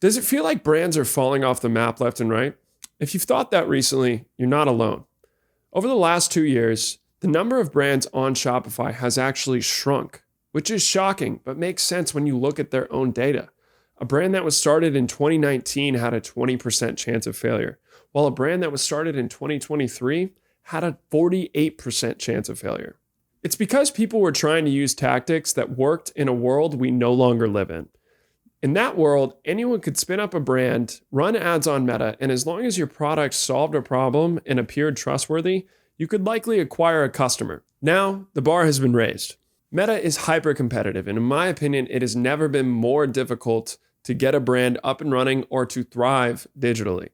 Does it feel like brands are falling off the map left and right? If you've thought that recently, you're not alone. Over the last 2 years, the number of brands on Shopify has actually shrunk, which is shocking, but makes sense when you look at their own data. A brand that was started in 2019 had a 20% chance of failure, while a brand that was started in 2023 had a 48% chance of failure. It's because people were trying to use tactics that worked in a world we no longer live in. In that world, anyone could spin up a brand, run ads on Meta, and as long as your product solved a problem and appeared trustworthy, you could likely acquire a customer. Now, the bar has been raised. Meta is hyper-competitive, and in my opinion, it has never been more difficult to get a brand up and running or to thrive digitally.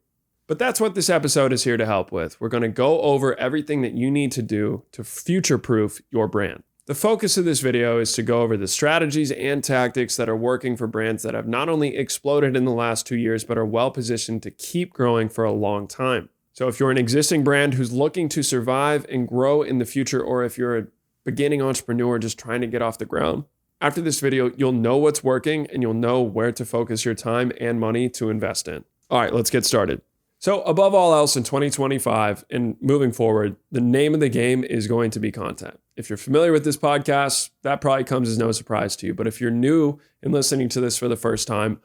But that's what this episode is here to help with. We're going to go over everything that you need to do to future-proof your brand. The focus of this video is to go over the strategies and tactics that are working for brands that have not only exploded in the last 2 years, but are well positioned to keep growing for a long time. So if you're an existing brand who's looking to survive and grow in the future, or if you're a beginning entrepreneur just trying to get off the ground, after this video, you'll know what's working and you'll know where to focus your time and money to invest in. All right, let's get started. So above all else in 2025 and moving forward, the name of the game is going to be content. If you're familiar with this podcast, that probably comes as no surprise to you. But if you're new and listening to this for the first time,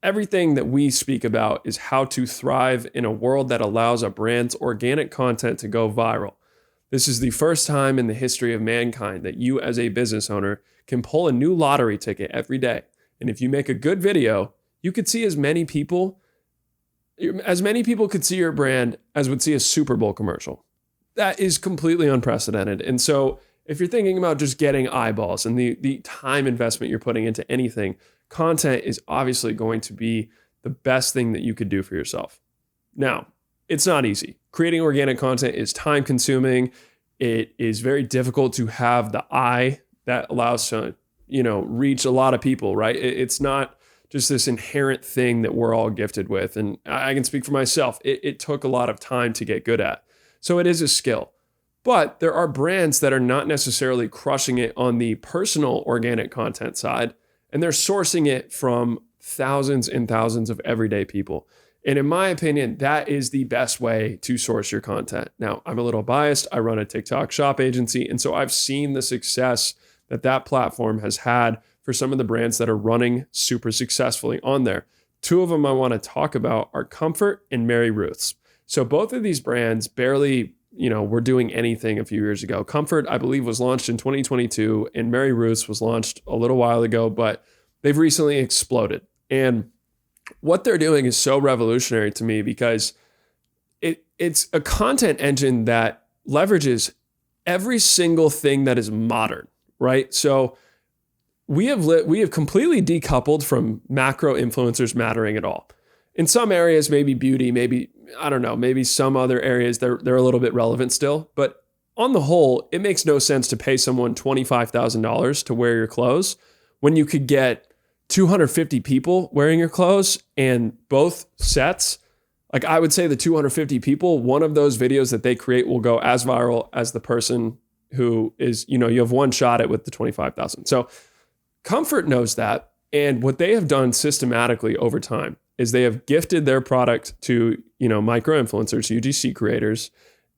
everything that we speak about is how to thrive in a world that allows a brand's organic content to go viral. This is the first time in the history of mankind that you as a business owner can pull a new lottery ticket every day. And if you make a good video, you could see as many people could see your brand as would see a Super Bowl commercial. That is completely unprecedented. And so if you're thinking about just getting eyeballs and the time investment you're putting into anything, content is obviously going to be the best thing that you could do for yourself. Now, it's not easy. Creating organic content is time consuming. It is very difficult to have the eye that allows to, reach a lot of people, right? It's not just this inherent thing that we're all gifted with. And I can speak for myself. It took a lot of time to get good at. So it is a skill. But there are brands that are not necessarily crushing it on the personal organic content side, and they're sourcing it from thousands and thousands of everyday people. And in my opinion, that is the best way to source your content. Now, I'm a little biased. I run a TikTok shop agency, and so I've seen the success that platform has had for some of the brands that are running super successfully on there. Two of them I want to talk about are Comfrt and MaryRuth's. So both of these brands barely, were doing anything a few years ago. Comfrt, I believe, was launched in 2022, and MaryRuth's was launched a little while ago, but they've recently exploded. And what they're doing is so revolutionary to me because it's a content engine that leverages every single thing that is modern, right? So we have completely decoupled from macro influencers mattering at all. In some areas, maybe beauty, maybe some other areas, they're a little bit relevant still. But on the whole, it makes no sense to pay someone $25,000 to wear your clothes when you could get 250 people wearing your clothes, and both sets, like I would say the 250 people, one of those videos that they create will go as viral as the person who is, you have one shot at with the 25,000. So Comfrt knows that. And what they have done systematically over time is they have gifted their product to, micro influencers, UGC creators,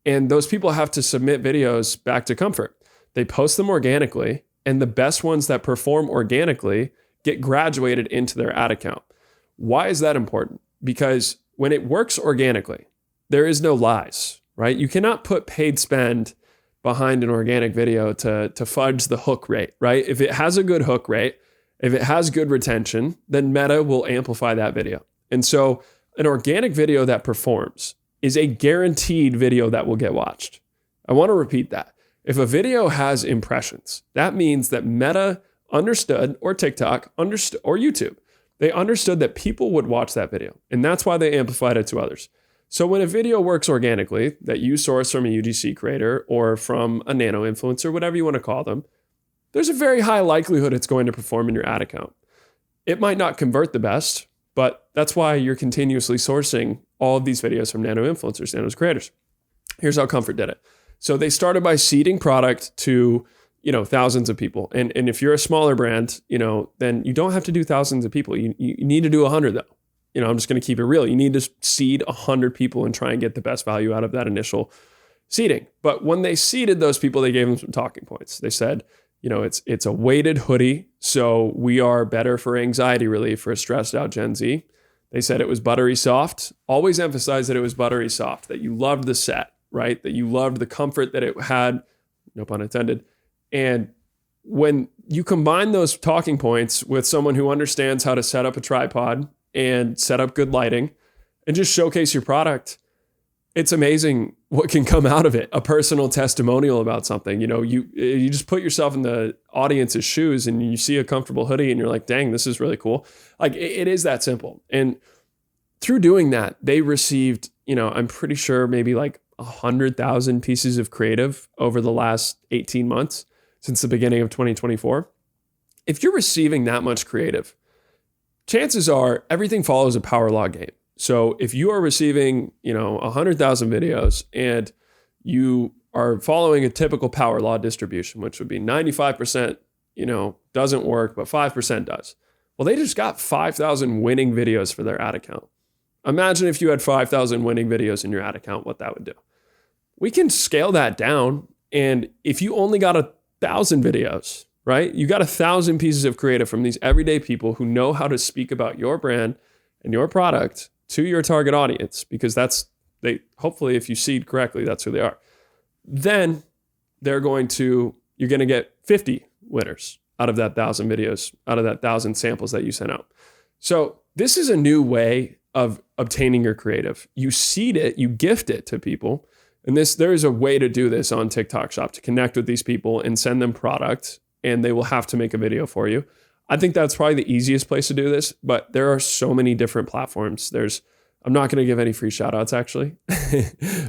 and those people have to submit videos back to Comfrt. They post them organically, and the best ones that perform organically get graduated into their ad account. Why is that important? Because when it works organically, there is no lies, right? You cannot put paid spend behind an organic video to fudge the hook rate, right? If it has a good hook rate, if it has good retention, then Meta will amplify that video. And so an organic video that performs is a guaranteed video that will get watched. I want to repeat that. If a video has impressions, that means that Meta understood, or TikTok understood, or YouTube, they understood that people would watch that video. And that's why they amplified it to others. So when a video works organically that you source from a UGC creator or from a nano influencer, whatever you want to call them, there's a very high likelihood it's going to perform in your ad account. It might not convert the best, but that's why you're continuously sourcing all of these videos from nano influencers, nano creators. Here's how Comfrt did it. So they started by seeding product to, thousands of people. And if you're a smaller brand, then you don't have to do thousands of people. You need to do 100 though. I'm just going to keep it real. You need to seed 100 people and try and get the best value out of that initial seeding. But when they seeded those people, they gave them some talking points. They said, it's a weighted hoodie, so we are better for anxiety relief for a stressed out Gen Z. They said it was buttery soft. Always emphasize that it was buttery soft, that you loved the set, right? That you loved the comfort that it had, no pun intended. And when you combine those talking points with someone who understands how to set up a tripod and set up good lighting and just showcase your product, it's amazing what can come out of it. A personal testimonial about something. You just put yourself in the audience's shoes and you see a comfortable hoodie and you're like, dang, this is really cool. Like it is that simple. And through doing that, they received, I'm pretty sure maybe like 100,000 pieces of creative over the last 18 months since the beginning of 2024. If you're receiving that much creative, chances are everything follows a power law game. So if you are receiving, 100,000 videos and you are following a typical power law distribution, which would be 95%, doesn't work, but 5% does. Well, they just got 5,000 winning videos for their ad account. Imagine if you had 5,000 winning videos in your ad account, what that would do. We can scale that down. And if you only got 1,000 videos, right? You got 1,000 pieces of creative from these everyday people who know how to speak about your brand and your product to your target audience, because hopefully if you seed correctly, that's who they are. Then you're going to get 50 winners out of that 1,000 videos, out of that 1,000 samples that you sent out. So this is a new way of obtaining your creative. You seed it, you gift it to people. And there is a way to do this on TikTok Shop, to connect with these people and send them product, and they will have to make a video for you. I think that's probably the easiest place to do this, but there are so many different platforms. I'm not going to give any free shout outs actually,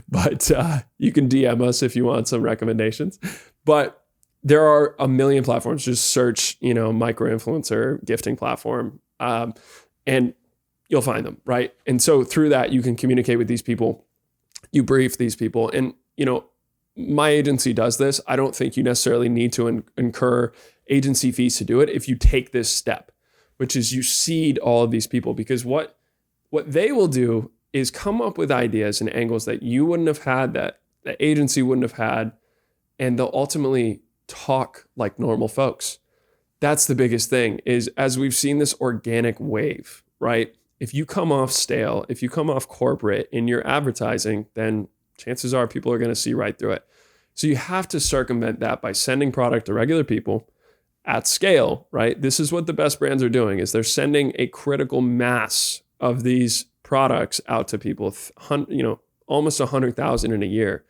but you can DM us if you want some recommendations. But there are a million platforms. Just search, micro-influencer gifting platform, and you'll find them, right? And so through that, you can communicate with these people, you brief these people, and, my agency does this. I don't think you necessarily need to incur agency fees to do it if you take this step, which is you seed all of these people, because what they will do is come up with ideas and angles that you wouldn't have had, that the agency wouldn't have had, and they'll ultimately talk like normal folks. That's the biggest thing, is as we've seen this organic wave, right? If you come off stale, if you come off corporate in your advertising, then chances are people are going to see right through it. So you have to circumvent that by sending product to regular people at scale, right? This is what the best brands are doing, is they're sending a critical mass of these products out to people, almost 100,000 in a year.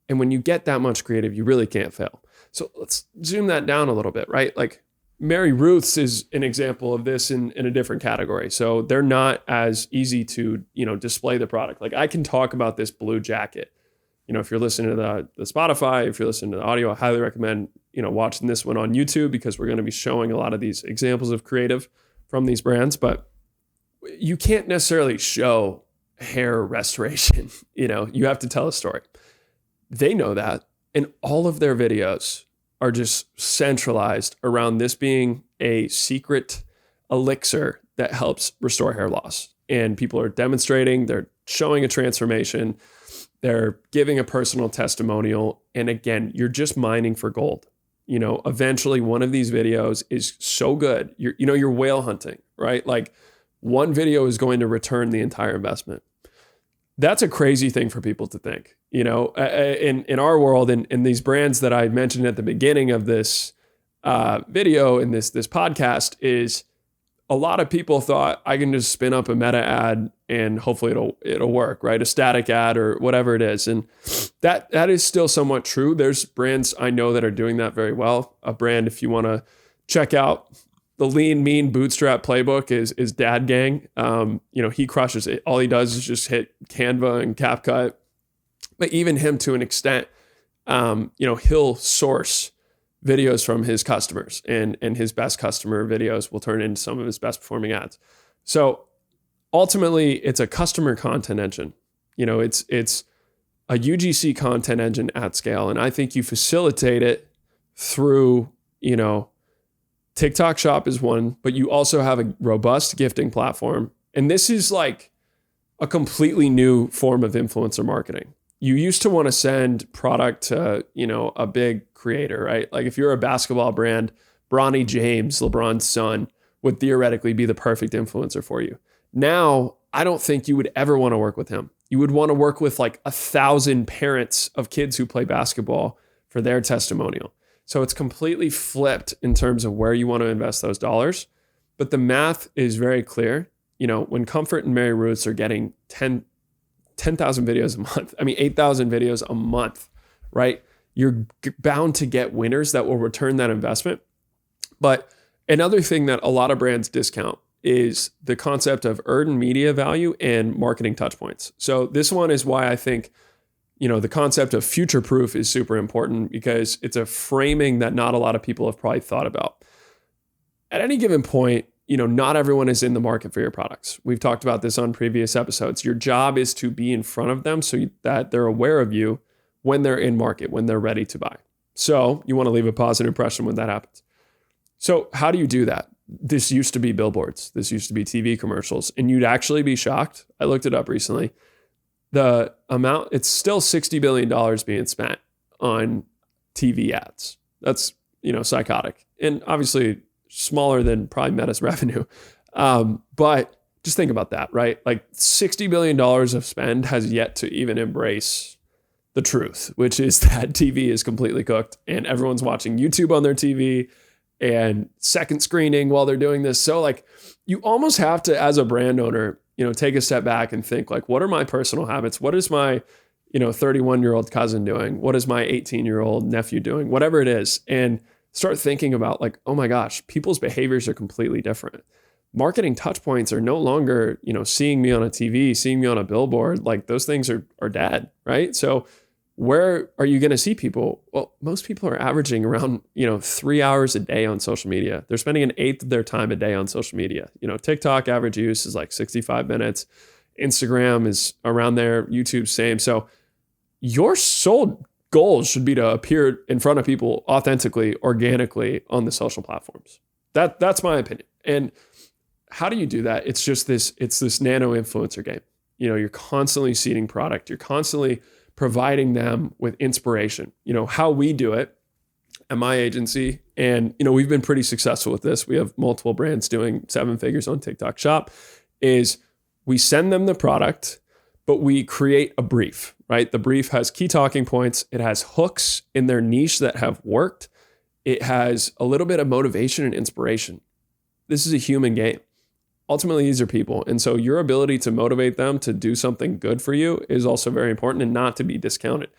And when you get that much creative, you really can't fail. So let's zoom that down a little bit, right? Like MaryRuth's is an example of this in a different category. So they're not as easy to, display the product. Like I can talk about this blue jacket. If you're listening to the Spotify, if you're listening to the audio, I highly recommend, watching this one on YouTube, because we're going to be showing a lot of these examples of creative from these brands. But you can't necessarily show hair restoration. You have to tell a story. They know that. And all of their videos are just centralized around this being a secret elixir that helps restore hair loss. And people are demonstrating, they're showing a transformation, they're giving a personal testimonial. And again, you're just mining for gold. Eventually one of these videos is so good, you're whale hunting, right? Like one video is going to return the entire investment. That's a crazy thing for people to think, in our world, and these brands that I mentioned at the beginning of this video and this podcast, is a lot of people thought I can just spin up a meta ad and hopefully it'll work, right? A static ad or whatever it is. And that is still somewhat true. There's brands I know that are doing that very well. A brand, if you want to check out, the lean, mean bootstrap playbook is Dad Gang. He crushes it. All he does is just hit Canva and CapCut. But even him, to an extent, he'll source videos from his customers, and his best customer videos will turn into some of his best performing ads. So ultimately, it's a customer content engine. It's a UGC content engine at scale. And I think you facilitate it through, TikTok Shop is one, but you also have a robust gifting platform And this is like a completely new form of influencer marketing. You used to want to send product to, a big creator, right? Like if you're a basketball brand, Bronny James, LeBron's son, would theoretically be the perfect influencer for you. Now, I don't think you would ever want to work with him. You would want to work with like 1,000 parents of kids who play basketball for their testimonial. So it's completely flipped in terms of where you want to invest those dollars. But the math is very clear. When Comfrt and MaryRuth are getting 10,000 videos a month, 8,000 videos a month, right? You're bound to get winners that will return that investment. But another thing that a lot of brands discount is the concept of earned media value and marketing touchpoints. So this one is why I think, the concept of future proof is super important, because it's a framing that not a lot of people have probably thought about. At any given point, not everyone is in the market for your products. We've talked about this on previous episodes. Your job is to be in front of them so that they're aware of you when they're in market, when they're ready to buy. So you want to leave a positive impression when that happens. So how do you do that? This used to be billboards. This used to be TV commercials. And you'd actually be shocked. I looked it up recently. The amount, it's still $60 billion being spent on TV ads. That's, psychotic. And obviously smaller than probably Meta's revenue. But just think about that, right? Like $60 billion of spend has yet to even embrace the truth, which is that TV is completely cooked and everyone's watching YouTube on their TV and second screening while they're doing this. So like you almost have to, as a brand owner, take a step back and think like, what are my personal habits? What is my, 31-year-old cousin doing? What is my 18-year-old nephew doing? Whatever it is. And start thinking about like, oh my gosh, people's behaviors are completely different. Marketing touch points are no longer, seeing me on a TV, seeing me on a billboard. Like those things are dead, right? So where are you going to see people? Well, most people are averaging around, 3 hours a day on social media. They're spending an eighth of their time a day on social media. TikTok average use is like 65 minutes. Instagram is around there. YouTube, same. So your sole goal should be to appear in front of people authentically, organically on the social platforms. That's my opinion. And how do you do that? It's this nano influencer game. You're constantly seeding product. You're constantly providing them with inspiration. How we do it at my agency, and we've been pretty successful with this. We have multiple brands doing 7 figures on TikTok Shop, is we send them the product, but we create a brief, right? The brief has key talking points. It has hooks in their niche that have worked. It has a little bit of motivation and inspiration. This is a human game. Ultimately, these are people. And so your ability to motivate them to do something good for you is also very important and not to be discounted.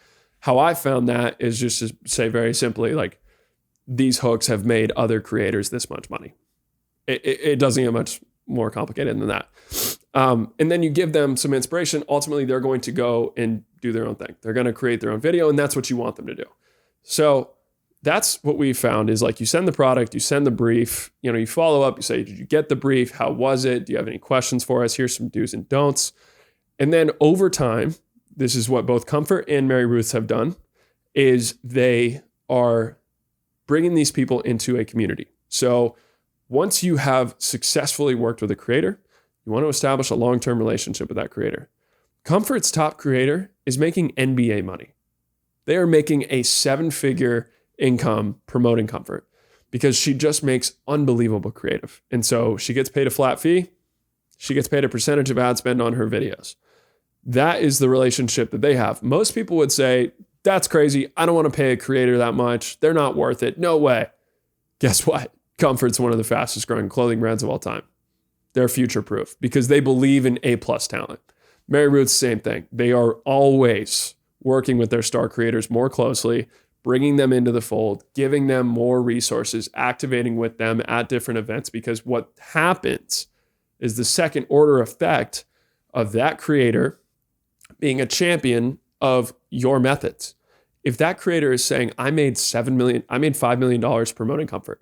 How I found that is just to say very simply, like, these hooks have made other creators this much money. It doesn't get much more complicated than that. And then you give them some inspiration. Ultimately, they're going to go and do their own thing. They're going to create their own video, and that's what you want them to do. So that's what we found is like you send the product, you send the brief, you follow up, you say, did you get the brief? How was it? Do you have any questions for us? Here's some do's and don'ts. And then over time, this is what both Comfrt and MaryRuth have done, is they are bringing these people into a community. So once you have successfully worked with a creator, you want to establish a long-term relationship with that creator. Comfort's top creator is making NBA money. They are making a 7-figure income promoting Comfrt because she just makes unbelievable creative. And so she gets paid a flat fee. She gets paid a percentage of ad spend on her videos. That is the relationship that they have. Most people would say, that's crazy. I don't want to pay a creator that much. They're not worth it. No way. Guess what? Comfort's one of the fastest growing clothing brands of all time. They're future proof because they believe in A+ talent. MaryRuth's same thing. They are always working with their star creators more closely, bringing them into the fold, giving them more resources, activating with them at different events, because what happens is the second order effect of that creator being a champion of your methods. If that creator is saying, I made $5 million promoting Comfrt,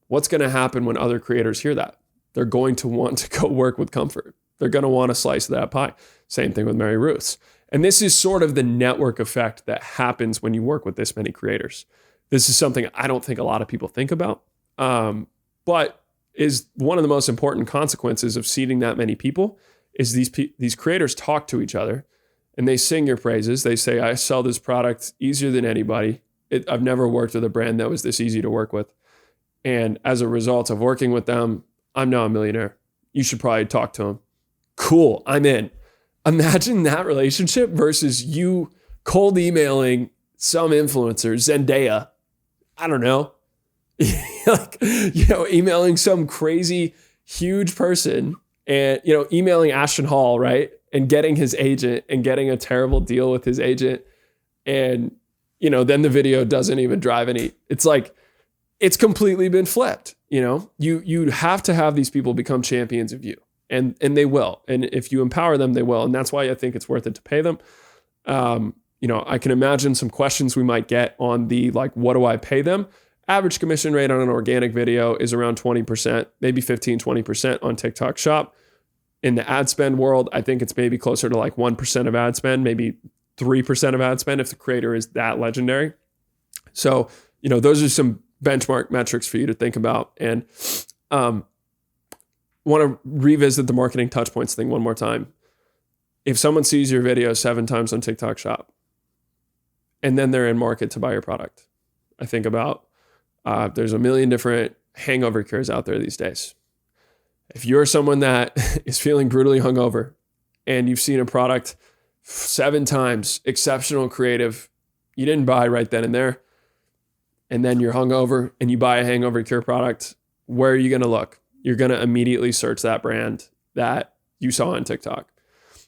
what's going to happen when other creators hear that? They're going to want to go work with Comfrt. They're going to want a slice of that pie. Same thing with MaryRuth's. And this is sort of the network effect that happens when you work with this many creators. This is something I don't think a lot of people think about. But is one of the most important consequences of seeding that many people is these creators talk to each other and they sing your praises. They say, I sell this product easier than anybody. I've never worked with a brand that was this easy to work with. And as a result of working with them, I'm now a millionaire. You should probably talk to them. Cool, I'm in. Imagine that relationship versus you cold emailing some influencer, Zendaya, I don't know, emailing some crazy huge person and, emailing Ashton Hall, right? And getting his agent and getting a terrible deal with his agent. And, then the video doesn't even drive any. It's like, it's completely been flipped. You have to have these people become champions of you. And they will. And if you empower them, they will. And that's why I think it's worth it to pay them. I can imagine some questions we might get on the, what do I pay them? Average commission rate on an organic video is around 20%, maybe 15, 20% on TikTok Shop. In the ad spend world, I think it's maybe closer to 1% of ad spend, maybe 3% of ad spend if the creator is that legendary. So, those are some benchmark metrics for you to think about. And want to revisit the marketing touchpoints thing one more time. If someone sees your video 7 times on TikTok Shop and then they're in market to buy your product, I think about there's a million different hangover cures out there these days. If you're someone that is feeling brutally hungover and you've seen a product 7 times, exceptional, creative, you didn't buy right then and there, and then you're hungover and you buy a hangover cure product, where are you going to look? You're going to immediately search that brand that you saw on TikTok.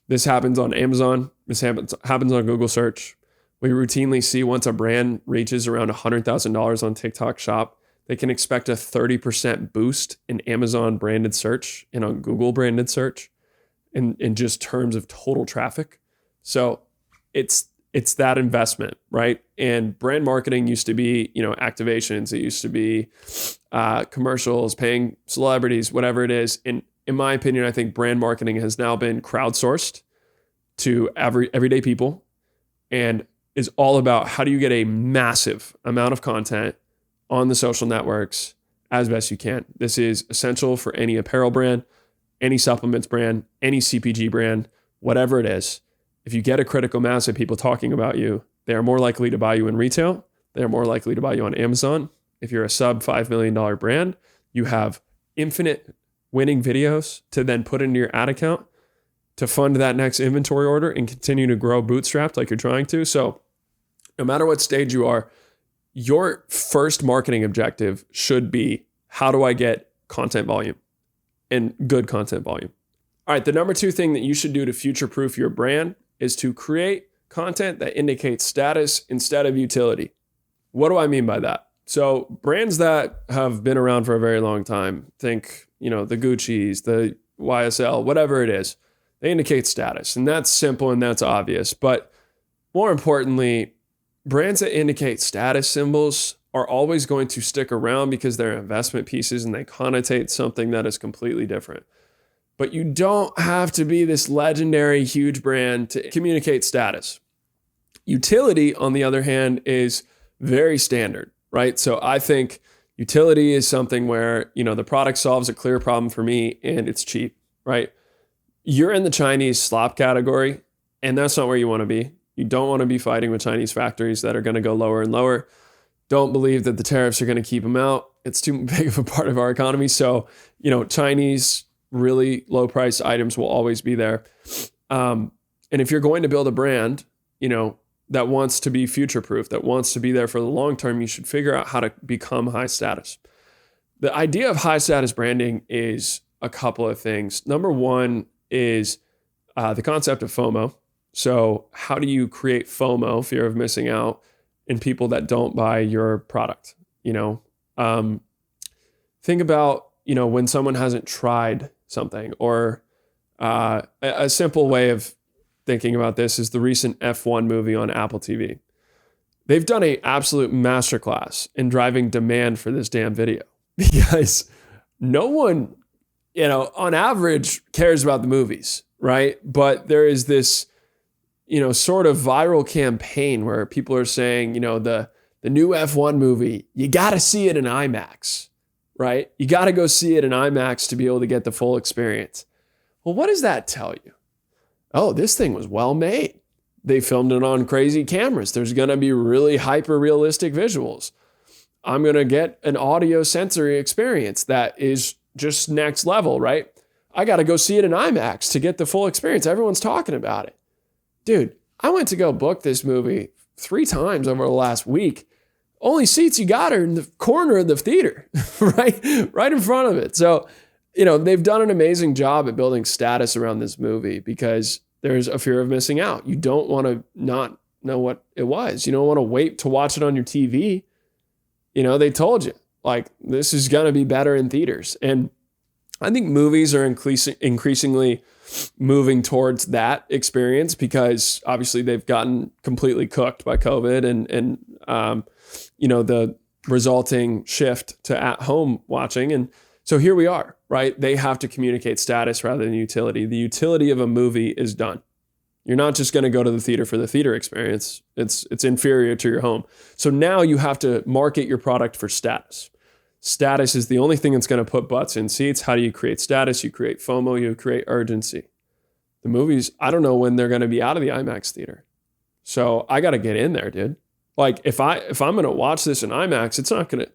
This happens on Amazon. This happens on Google search. We routinely see once a brand reaches around $100,000 on TikTok Shop, they can expect a 30% boost in Amazon branded search and on Google branded search in just terms of total traffic. So it's that investment, right? And brand marketing used to be, activations. It used to be commercials, paying celebrities, whatever it is. And in my opinion, I think brand marketing has now been crowdsourced to everyday people and is all about how do you get a massive amount of content on the social networks as best you can. This is essential for any apparel brand, any supplements brand, any CPG brand, whatever it is. If you get a critical mass of people talking about you, they are more likely to buy you in retail. They are more likely to buy you on Amazon. If you're a sub $5 million brand, you have infinite winning videos to then put into your ad account to fund that next inventory order and continue to grow bootstrapped like you're trying to. So no matter what stage you are, your first marketing objective should be, how do I get content volume and good content volume? All right, the number 2 thing that you should do to future-proof your brand is to create content that indicates status instead of utility. What do I mean by that? So brands that have been around for a very long time, think, the Gucci's, the YSL, whatever it is, they indicate status. And that's simple and that's obvious. But more importantly, brands that indicate status symbols are always going to stick around because they're investment pieces and they connotate something that is completely different. But you don't have to be this legendary, huge brand to communicate status. Utility, on the other hand, is very standard, right? So I think utility is something where, the product solves a clear problem for me and it's cheap, right? You're in the Chinese slop category, and that's not where you want to be. You don't want to be fighting with Chinese factories that are going to go lower and lower. Don't believe that the tariffs are going to keep them out. It's too big of a part of our economy. So, Chinese really low price items will always be there. And if you're going to build a brand, that wants to be future proof, that wants to be there for the long term, you should figure out how to become high status. The idea of high status branding is a couple of things. Number 1 is the concept of FOMO. So how do you create FOMO, fear of missing out, in people that don't buy your product? Think about, when someone hasn't tried something, or a simple way of thinking about this is the recent F1 movie on Apple TV. They've done an absolute masterclass in driving demand for this damn video because no one, on average cares about the movies, right? But there is this, sort of viral campaign where people are saying, the new F1 movie, you got to see it in IMAX. right? You got to go see it in IMAX to be able to get the full experience. Well, what does that tell you? Oh, this thing was well made. They filmed it on crazy cameras. There's going to be really hyper realistic visuals. I'm going to get an audio sensory experience that is just next level, right? I got to go see it in IMAX to get the full experience. Everyone's talking about it. Dude, I went to go book this movie 3 times over the last week. Only seats you got are in the corner of the theater, right in front of it. So, they've done an amazing job at building status around this movie because there's a fear of missing out. You don't want to not know what it was. You don't want to wait to watch it on your TV. They told you, like, this is going to be better in theaters. And I think movies are increasingly moving towards that experience because obviously they've gotten completely cooked by COVID and the resulting shift to at-home watching. And so here we are, right? They have to communicate status rather than utility. The utility of a movie is done. You're not just going to go to the theater for the theater experience. It's inferior to your home. So now you have to market your product for status. Status is the only thing that's going to put butts in seats. How do you create status? You create FOMO, you create urgency. The movies, I don't know when they're going to be out of the IMAX theater. So I got to get in there, dude. Like if I'm going to watch this in IMAX, it's not going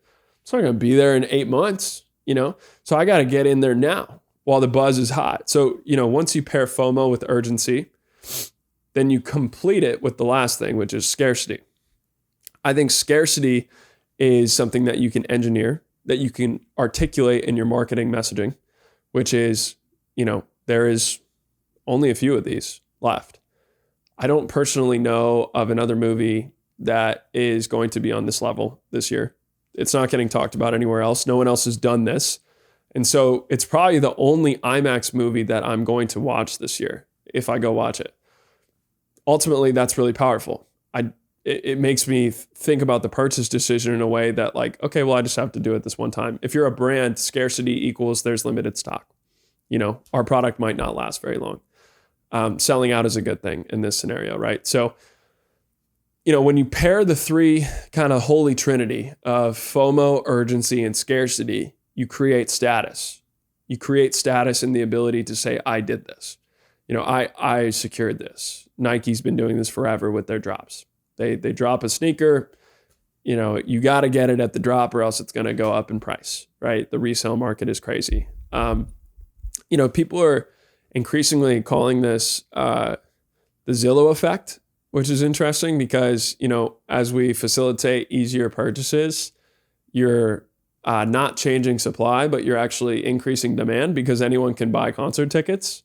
to be there in 8 months, So I got to get in there now while the buzz is hot. So, once you pair FOMO with urgency, then you complete it with the last thing, which is scarcity. I think scarcity is something that you can engineer, that you can articulate in your marketing messaging, which is, there is only a few of these left. I don't personally know of another movie that is going to be on this level this year. It's not getting talked about anywhere else. No one else has done this. And so it's probably the only IMAX movie that I'm going to watch this year if I go watch it. Ultimately, that's really powerful. It makes me think about the purchase decision in a way that like, okay, well, I just have to do it this one time. If you're a brand, scarcity equals there's limited stock. Our product might not last very long. Selling out is a good thing in this scenario, right? So, when you pair the 3 kind of holy trinity of FOMO, urgency, and scarcity, you create status. You create status in the ability to say, I did this. I secured this. Nike's been doing this forever with their drops. They drop a sneaker, you got to get it at the drop or else it's going to go up in price, right? The resale market is crazy. People are increasingly calling this the Zillow effect, which is interesting because, as we facilitate easier purchases, you're not changing supply, but you're actually increasing demand because anyone can buy concert tickets.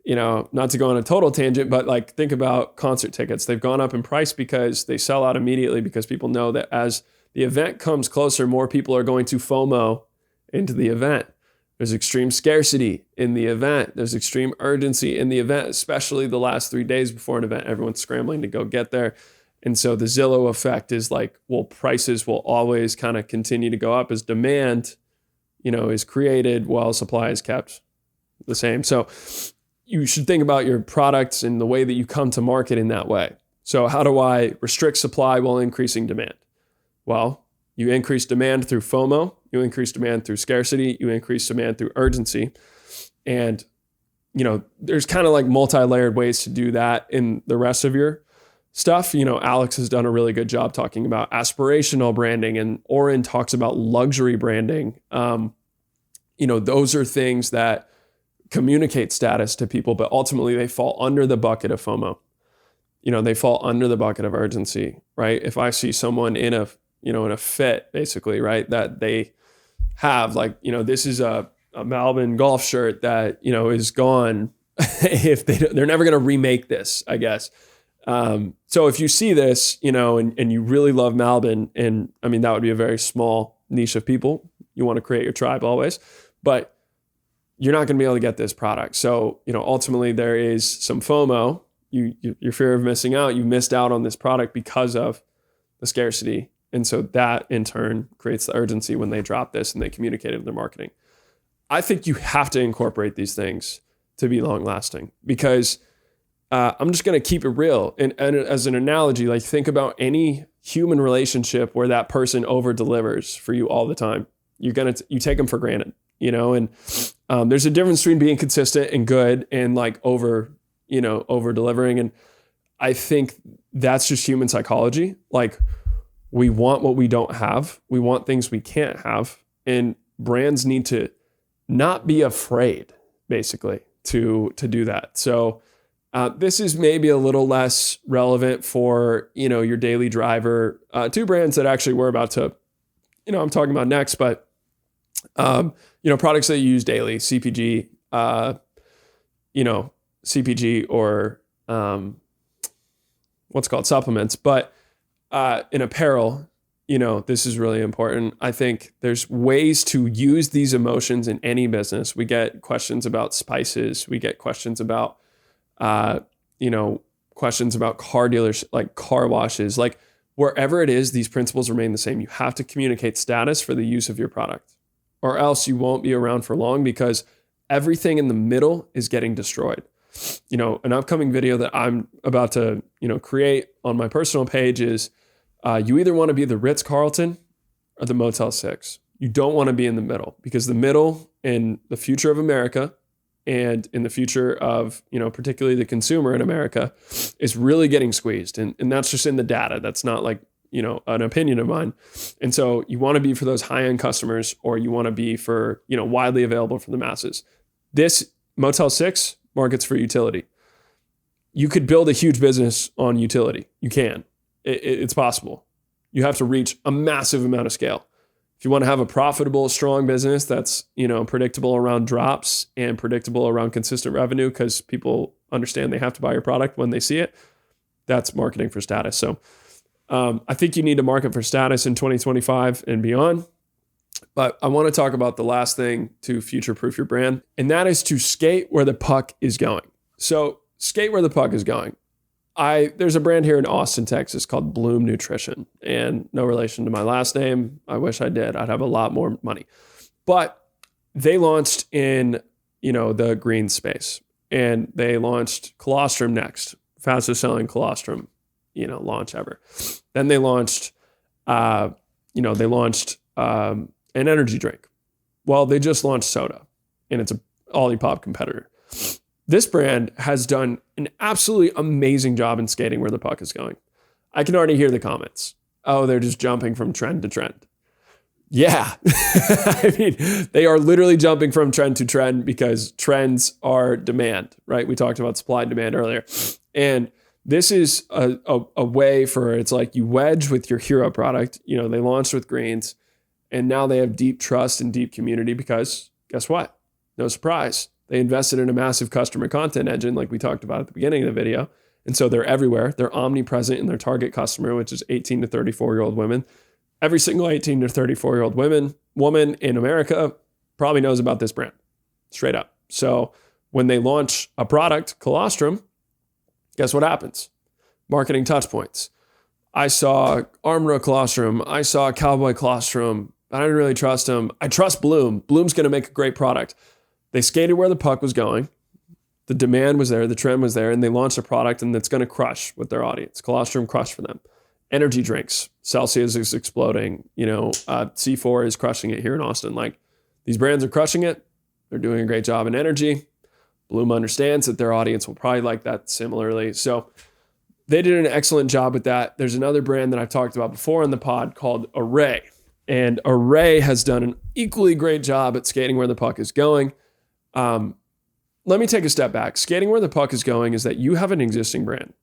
Not to go on a total tangent, but like think about concert tickets. They've gone up in price because they sell out immediately because people know that as the event comes closer, more people are going to FOMO into the event. There's extreme scarcity in the event. There's extreme urgency in the event, especially the last 3 days before an event. Everyone's scrambling to go get there. And so the Zillow effect is like, well, prices will always kind of continue to go up as demand, is created while supply is kept the same. So you should think about your products and the way that you come to market in that way. So how do I restrict supply while increasing demand? Well, you increase demand through FOMO, you increase demand through scarcity, you increase demand through urgency. And, there's kind of like multi-layered ways to do that in the rest of your stuff. Alex has done a really good job talking about aspirational branding, and Oren talks about luxury branding. Those are things that communicate status to people, but ultimately they fall under the bucket of FOMO. They fall under the bucket of urgency, right? If I see someone in a fit, basically, right, that they have this is a Malvin golf shirt that, is gone. If they're never going to remake this, I guess. So if you see this, and you really love Malvin, and I mean, that would be a very small niche of people. You want to create your tribe always, but you're not going to be able to get this product. So, ultimately there is some FOMO, your fear of missing out. You missed out on this product because of the scarcity. And so that in turn creates the urgency when they drop this and they communicate it in their marketing. I think you have to incorporate these things to be long lasting because I'm just going to keep it real. And as an analogy, like think about any human relationship where that person over delivers for you all the time. you take them for granted, and there's a difference between being consistent and good and like over delivering. And I think that's just human psychology. Like, we want what we don't have. We want things we can't have. And brands need to not be afraid, basically, to do that. So this is maybe a little less relevant for, your daily driver. Two brands that actually we're about to, I'm talking about next, but, products that you use daily, CPG, CPG or what's called supplements. But in apparel, this is really important. I think there's ways to use these emotions in any business. We get questions about spices. We get questions about, questions about car dealers, like car washes, like wherever it is, these principles remain the same. You have to communicate status for the use of your product, or else you won't be around for long, because everything in the middle is getting destroyed. An upcoming video that I'm about to, create on my personal page is, you either want to be the Ritz-Carlton or the Motel 6. You don't want to be in the middle, because the middle in the future of America and in the future of, particularly the consumer in America is really getting squeezed. And that's just in the data. That's not like, an opinion of mine. And so you want to be for those high-end customers, or you want to be for, widely available for the masses. This Motel 6 markets for utility. You could build a huge business on utility. You can. It's possible. You have to reach a massive amount of scale. If you want to have a profitable, strong business that's, predictable around drops and predictable around consistent revenue, because people understand they have to buy your product when they see it, that's marketing for status. So I think you need to market for status in 2025 and beyond. But I want to talk about the last thing to future-proof your brand, and that is to skate where the puck is going. So skate where the puck is going. There's a brand here in Austin, Texas called Bloom Nutrition, and no relation to my last name. I wish I did. I'd have a lot more money. But they launched in, the green space, and they launched colostrum next, fastest selling colostrum, launch ever. Then they launched, an energy drink. Well, they just launched soda, and it's a Olipop competitor. This brand has done an absolutely amazing job in skating where the puck is going. I can already hear the comments. Oh, they're just jumping from trend to trend. Yeah. I mean, they are literally jumping from trend to trend because trends are demand, right? We talked about supply and demand earlier. And this is a way for, it's like you wedge with your hero product. They launched with greens, and now they have deep trust and deep community because guess what? No surprise. They invested in a massive customer content engine like we talked about at the beginning of the video. And so they're everywhere. They're omnipresent in their target customer, which is 18 to 34-year-old women. Every single 18 to 34-year-old woman in America probably knows about this brand, straight up. So when they launch a product, colostrum, guess what happens? Marketing touchpoints. I saw Armra colostrum. I saw Cowboy colostrum. I didn't really trust them. I trust Bloom. Bloom's going to make a great product. They skated where the puck was going. The demand was there. The trend was there. And they launched a product, and it's going to crush with their audience. Colostrum crushed for them. Energy drinks. Celsius is exploding. C4 is crushing it here in Austin. Like, these brands are crushing it. They're doing a great job in energy. Bloom understands that their audience will probably like that similarly. So they did an excellent job with that. There's another brand that I've talked about before on the pod called Arrae. And Arrae has done an equally great job at skating where the puck is going. Let me take a step back. Skating where the puck is going is that you have an existing brand.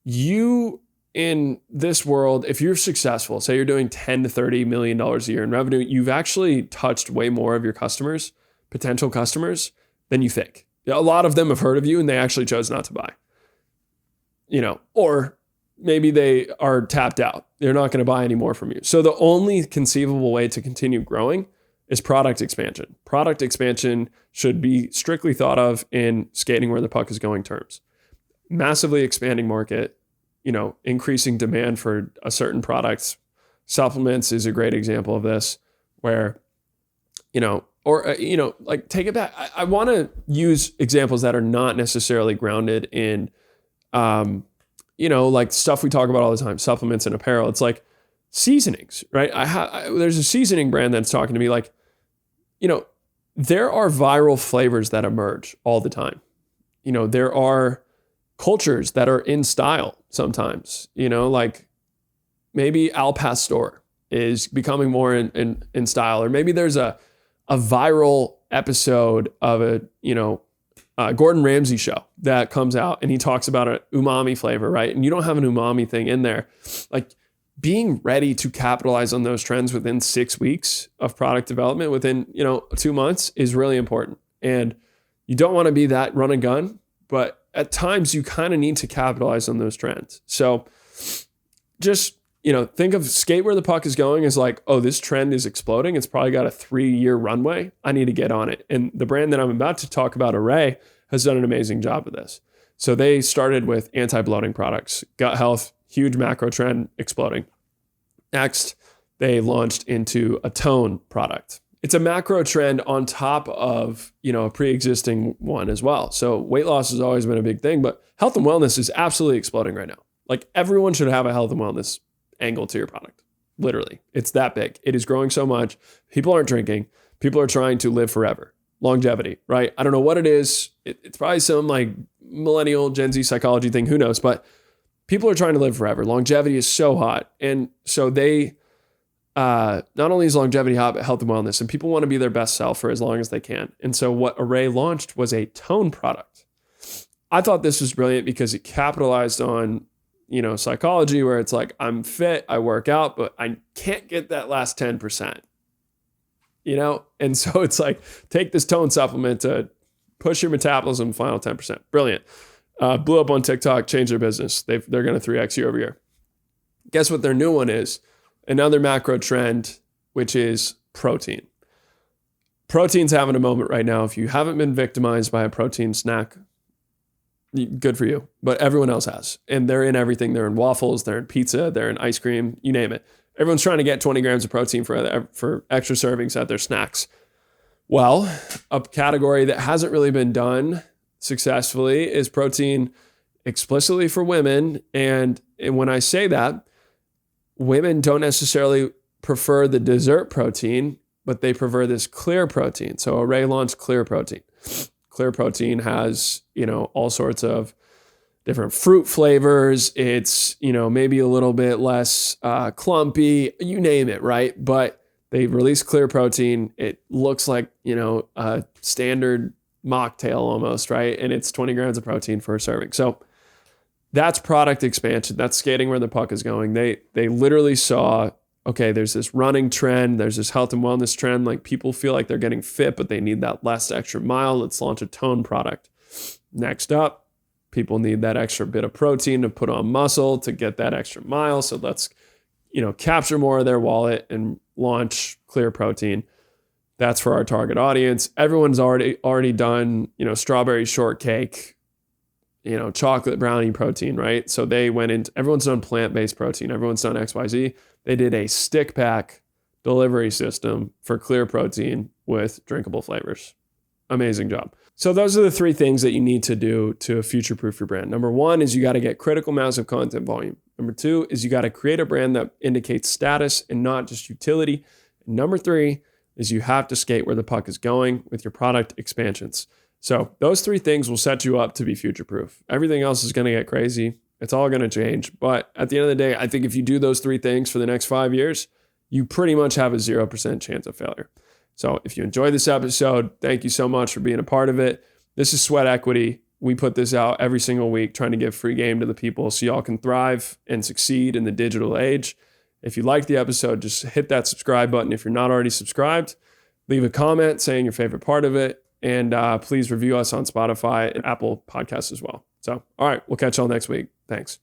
You, in this world, if you're successful, say you're doing $10 to $30 million a year in revenue, you've actually touched way more of your customers, potential customers, than you think. A lot of them have heard of you and they actually chose not to buy. Or maybe they are tapped out. They're not going to buy any more from you. So the only conceivable way to continue growing is product expansion. Product expansion should be strictly thought of in skating where the puck is going terms. Massively expanding market, increasing demand for a certain product. Supplements is a great example of this, where, like, take it back. I want to use examples that are not necessarily grounded in, like stuff we talk about all the time, supplements and apparel. It's like, seasonings, right? There's a seasoning brand that's talking to me like, there are viral flavors that emerge all the time. There are cultures that are in style sometimes, like maybe Al Pastor is becoming more in style, or maybe there's a viral episode of a Gordon Ramsay show that comes out and he talks about an umami flavor, right? And you don't have an umami thing in there. Like, being ready to capitalize on those trends within 6 weeks of product development, within 2 months, is really important. And you don't want to be that run and gun, but at times you kind of need to capitalize on those trends. So just, think of skate where the puck is going as like, oh, this trend is exploding. It's probably got a 3-year runway. I need to get on it. And the brand that I'm about to talk about, Arrae, has done an amazing job of this. So they started with anti-bloating products, gut health, huge macro trend, exploding. Next, they launched into a tone product. It's a macro trend on top of, a pre-existing one as well. So weight loss has always been a big thing, but health and wellness is absolutely exploding right now. Like, everyone should have a health and wellness angle to your product. Literally, it's that big. It is growing so much. People aren't drinking. People are trying to live forever. Longevity, right? I don't know what it is. It's probably some like millennial Gen Z psychology thing. Who knows? But people are trying to live forever. Longevity is so hot. And so they, not only is longevity hot, but health and wellness. And people want to be their best self for as long as they can. And so what Arrae launched was a tone product. I thought this was brilliant because it capitalized on, psychology, where it's like, I'm fit, I work out, but I can't get that last 10%, And so it's like, take this tone supplement to push your metabolism final 10%. Brilliant. Blew up on TikTok, changed their business. They're going to 3x year over year. Guess what their new one is? Another macro trend, which is protein. Protein's having a moment right now. If you haven't been victimized by a protein snack, good for you. But everyone else has. And they're in everything. They're in waffles, they're in pizza, they're in ice cream, you name it. Everyone's trying to get 20 grams of protein for extra servings at their snacks. Well, a category that hasn't really been done successfully is protein explicitly for women. And when I say that, women don't necessarily prefer the dessert protein, but they prefer this clear protein. So Arrae launched clear protein. Clear protein has, all sorts of different fruit flavors. It's, maybe a little bit less clumpy, you name it, right? But they released clear protein. It looks like, a standard mocktail almost, right? And it's 20 grams of protein for a serving. So that's product expansion. That's skating where the puck is going. They literally saw, okay, there's this running trend. There's this health and wellness trend. Like, people feel like they're getting fit, but they need that last extra mile. Let's launch a tone product. Next up, people need that extra bit of protein to put on muscle to get that extra mile. So let's, capture more of their wallet and launch clear protein. That's for our target audience. Everyone's already done, strawberry shortcake, chocolate brownie protein, right? So they went into, everyone's done plant-based protein. Everyone's done XYZ. They did a stick pack delivery system for clear protein with drinkable flavors. Amazing job. So those are the 3 things that you need to do to future-proof your brand. Number 1 is you got to get critical mass of content volume. Number 2 is you got to create a brand that indicates status and not just utility. And number 3 is you have to skate where the puck is going with your product expansions. So those 3 things will set you up to be future-proof. Everything else is going to get crazy. It's all going to change. But at the end of the day, I think if you do those 3 things for the next 5 years, you pretty much have a 0% chance of failure. So if you enjoyed this episode, thank you so much for being a part of it. This is Sweat Equity. We put this out every single week, trying to give free game to the people so y'all can thrive and succeed in the digital age. If you liked the episode, just hit that subscribe button. If you're not already subscribed, leave a comment saying your favorite part of it. And please review us on Spotify and Apple Podcasts as well. So, all right, we'll catch y'all next week. Thanks.